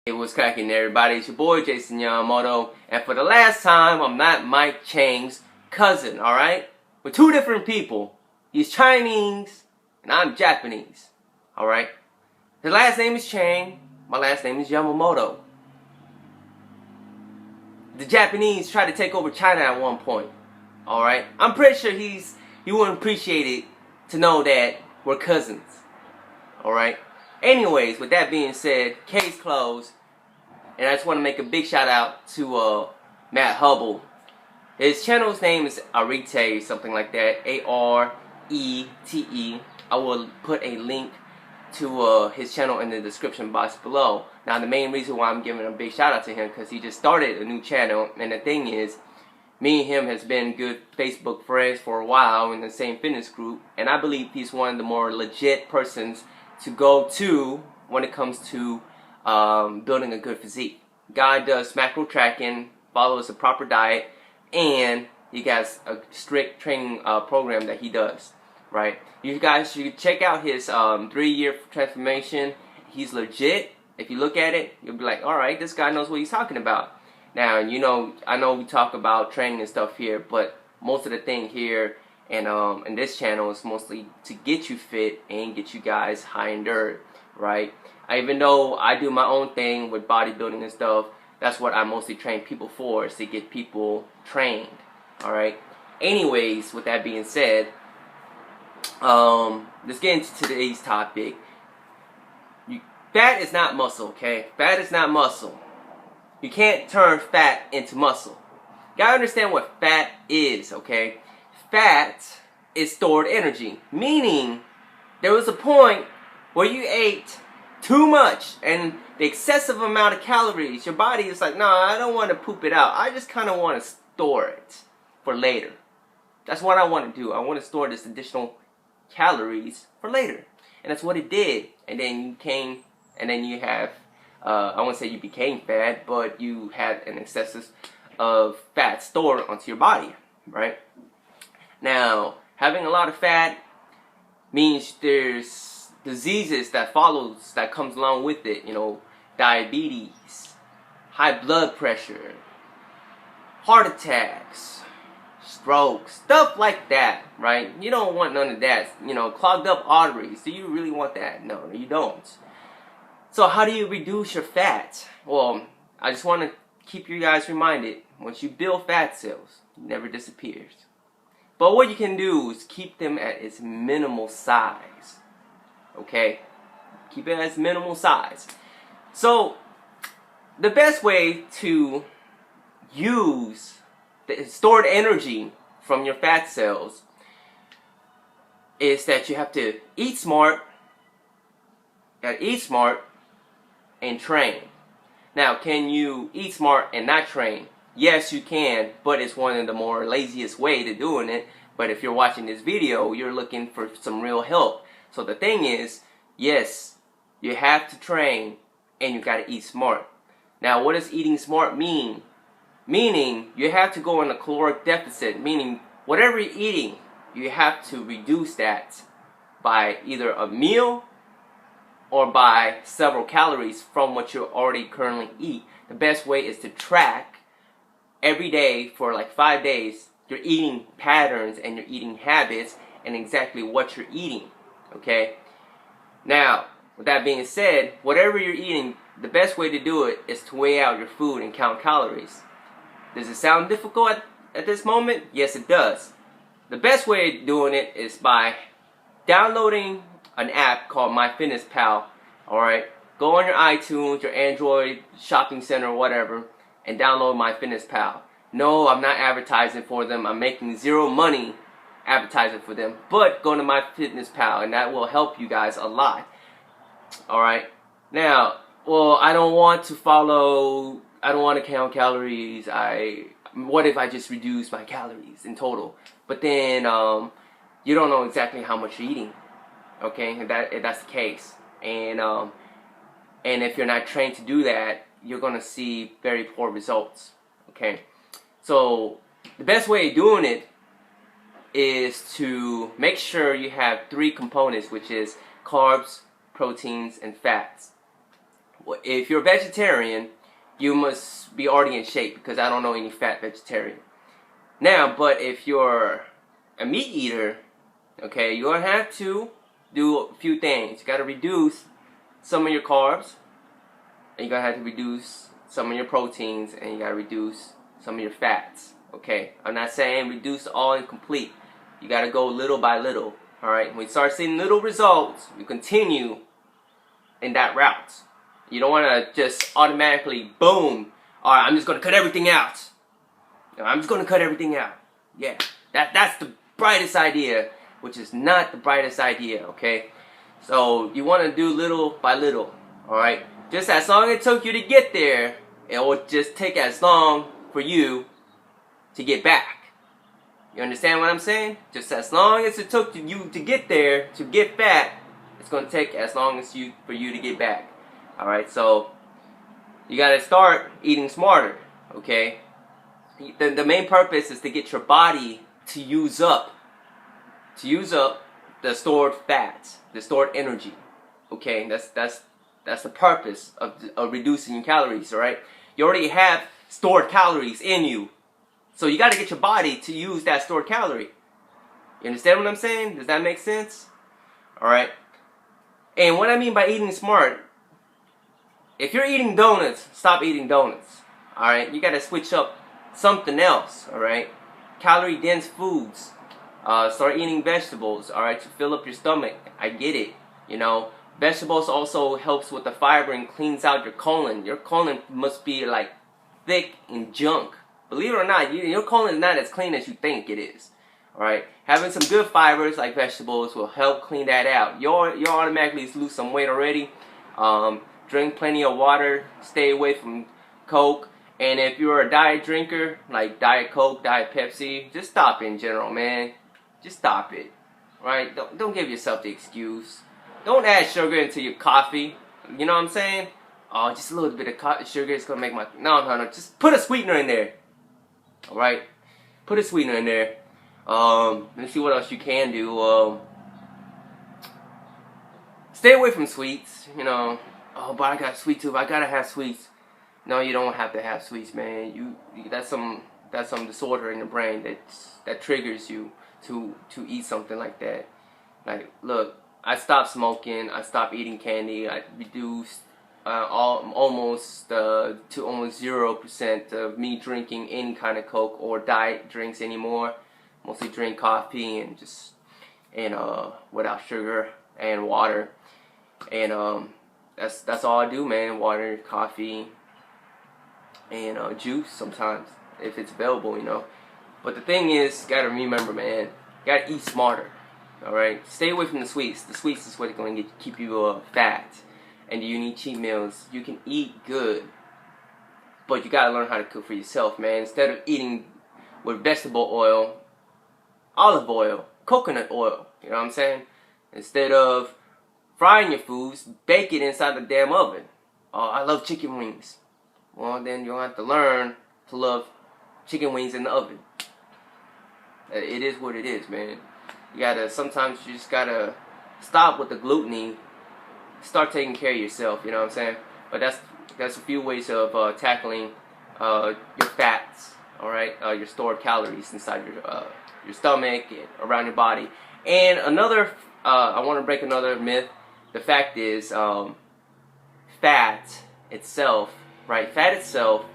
Hey, what's cracking everybody? It's your boy Jason Yamamoto, and for the last time, I'm not Mike Chang's cousin, alright? We're two different people. He's Chinese, and I'm Japanese, alright? His last name is Chang, my last name is Yamamoto. The Japanese tried to take over China at one point, alright? I'm pretty sure he wouldn't appreciate it to know that we're cousins, alright? Anyways, with that being said, case closed. And I just want to make a big shout out to Matt Hubble. His channel's name is Arete, something like that. A-R-E-T-E. I will put a link to his channel in the description box below. Now, the main reason why I'm giving a big shout out to him, because he just started a new channel. And the thing is, me and him has been good Facebook friends for a while in the same fitness group. And I believe he's one of the more legit persons to go to when it comes to building a good physique. Guy does macro tracking, follows a proper diet, and he has a strict training program that he does, right? You guys should check out his 3-year transformation. He's legit. If you look at it, you'll be like, alright, this guy knows what he's talking about. Now, you know, I know we talk about training and stuff here, but most of the thing here and in this channel is mostly to get you fit and get you guys high and dirt, right? Even though I do my own thing with bodybuilding and stuff, that's what I mostly train people for, is to get people trained, alright? Anyways, with that being said, let's get into today's topic. Fat is not muscle, okay? Fat is not muscle. You can't turn fat into muscle. You gotta understand what fat is, okay? Fat is stored energy, meaning there was a point where you ate too much and the excessive amount of calories, your body is like, no, I don't want to poop it out. I just kind of want to store it for later. That's what I want to do. I want to store this additional calories for later. And that's what it did. And then you came, and then you have, I won't say you became fat, but you had an excess of fat stored onto your body, right? Now, having a lot of fat means there's diseases that comes along with it, you know, diabetes, high blood pressure, heart attacks, strokes, stuff like that, right? You don't want none of that, you know, clogged up arteries. Do you really want that? No, you don't. So how do you reduce your fat? Well, I just want to keep you guys reminded, once you build fat cells, it never disappears. But what you can do is keep them at its minimal size. Okay? Keep it as minimal size. So, the best way to use the stored energy from your fat cells is that you have to eat smart, and train. Now, can you eat smart and not train? Yes, you can, but it's one of the more laziest way to doing it. But if you're watching this video, you're looking for some real help. So the thing is, yes, you have to train and you got to eat smart. Now, what does eating smart mean? Meaning, you have to go in a caloric deficit, meaning whatever you're eating, you have to reduce that by either a meal or by several calories from what you already currently eat. The best way is to track every day for like 5 days your eating patterns and your eating habits and exactly what you're eating, okay? Now, with that being said, whatever you're eating, the best way to do it is to weigh out your food and count calories. Does it sound difficult at this moment? Yes, it does. The best way of doing it is by downloading an app called MyFitnessPal, alright? Go on your iTunes, your Android shopping center, or whatever, and download MyFitnessPal. No, I'm not advertising for them. I'm making zero money advertising for them. But go to MyFitnessPal, and that will help you guys a lot. Alright? Now, well, I don't want to count calories. What if I just reduce my calories in total? But then, you don't know exactly how much you're eating. Okay? If that's the case. And if you're not trained to do that, you're going to see very poor results. Okay? So, the best way of doing it is to make sure you have 3 components, which is carbs, proteins, and fats. if you're a vegetarian, you must be already in shape, because I don't know any fat vegetarian. Now, but if you're a meat eater, okay, you're going to have to do a few things. You got to reduce some of your carbs, and you're going to have to reduce some of your proteins, and you got to reduce some of your fats. Okay, I'm not saying reduce all and complete. You got to go little by little. Alright, when you start seeing little results, you continue in that route. You don't want to just automatically, boom, alright, I'm just going to cut everything out. I'm just going to cut everything out. Yeah, that's the brightest idea, which is not the brightest idea, okay? So, you want to do little by little, alright? Just as long as it took you to get there, it will just take as long for you to get back. You understand what I'm saying? Just as long as it took you to get there, to get fat, it's going to take as long as for you to get back. Alright, so you got to start eating smarter, okay? The main purpose is to get your body to use up the stored fats, the stored energy. Okay, that's the purpose of reducing calories, alright? You already have stored calories in you. So you got to get your body to use that stored calorie. You understand what I'm saying? Does that make sense? Alright. And what I mean by eating smart, if you're eating donuts, stop eating donuts. Alright. You got to switch up something else. Alright. Calorie dense foods. Start eating vegetables. Alright. To fill up your stomach. I get it. You know. Vegetables also helps with the fiber and cleans out your colon. Your colon must be like thick and junk. Believe it or not, your colon is not as clean as you think it is. Alright? Having some good fibers like vegetables will help clean that out. You'll automatically lose some weight already. Drink plenty of water. Stay away from Coke. And if you're a diet drinker, like Diet Coke, Diet Pepsi, just stop in general, man. Just stop it. Alright? Don't give yourself the excuse. Don't add sugar into your coffee. You know what I'm saying? Oh, just a little bit of sugar is going to make my... No. Just put a sweetener in there. Alright, put a sweetener in there. Let's see what else you can do. Stay away from sweets. You know, oh, but I got a sweet tooth. I gotta have sweets. No, you don't have to have sweets, man. That's some disorder in the brain that triggers you to eat something like that. Like, look, I stopped smoking. I stopped eating candy. I reduced almost to almost 0% of me drinking any kind of Coke or diet drinks anymore. Mostly drink coffee and without sugar and water. And that's all I do, man. Water, coffee, and juice sometimes if it's available, you know. But the thing is, gotta remember, man, gotta eat smarter. All right, stay away from the sweets. The sweets is what's going to keep you fat. And you need cheat meals. You can eat good, but you gotta learn how to cook for yourself, man. Instead of eating with vegetable oil, olive oil, coconut oil, you know what I'm saying? Instead of frying your foods, bake it inside the damn oven. Oh, I love chicken wings. Well, then you'll have to learn to love chicken wings in the oven. It is what it is, man. Sometimes you just gotta stop with the gluttony. Start taking care of yourself, you know what I'm saying? But that's a few ways of tackling your fats, all right? Your stored calories inside your stomach and around your body. And another, I want to break another myth. The fact is, fat itself, right? Fat itself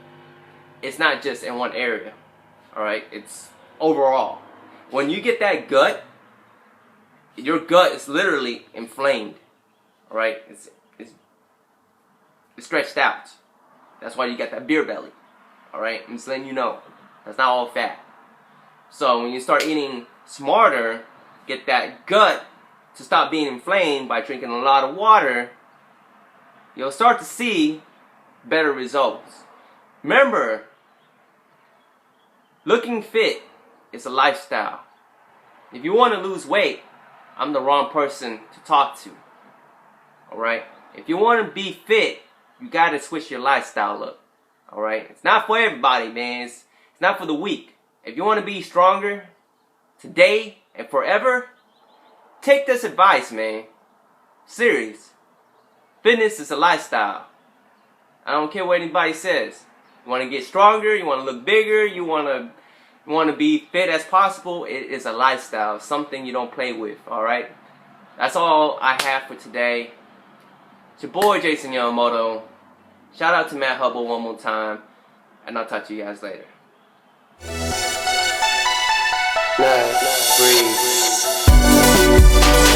is not just in one area, all right? It's overall. When you get that gut, your gut is literally inflamed. Alright, it's stretched out. That's why you got that beer belly. Alright, I'm just letting you know. That's not all fat. So when you start eating smarter, get that gut to stop being inflamed by drinking a lot of water, you'll start to see better results. Remember, looking fit is a lifestyle. If you want to lose weight, I'm the wrong person to talk to. Alright? If you want to be fit, you got to switch your lifestyle up. Alright? It's not for everybody, man. It's not for the weak. If you want to be stronger today and forever, take this advice, man. Serious. Fitness is a lifestyle. I don't care what anybody says. You want to get stronger, you want to look bigger, you want to be fit as possible. It is a lifestyle, something you don't play with, alright? That's all I have for today. It's your boy Jason Yamamoto. Shout out to Matt Hubble one more time, and I'll talk to you guys later. Breathe.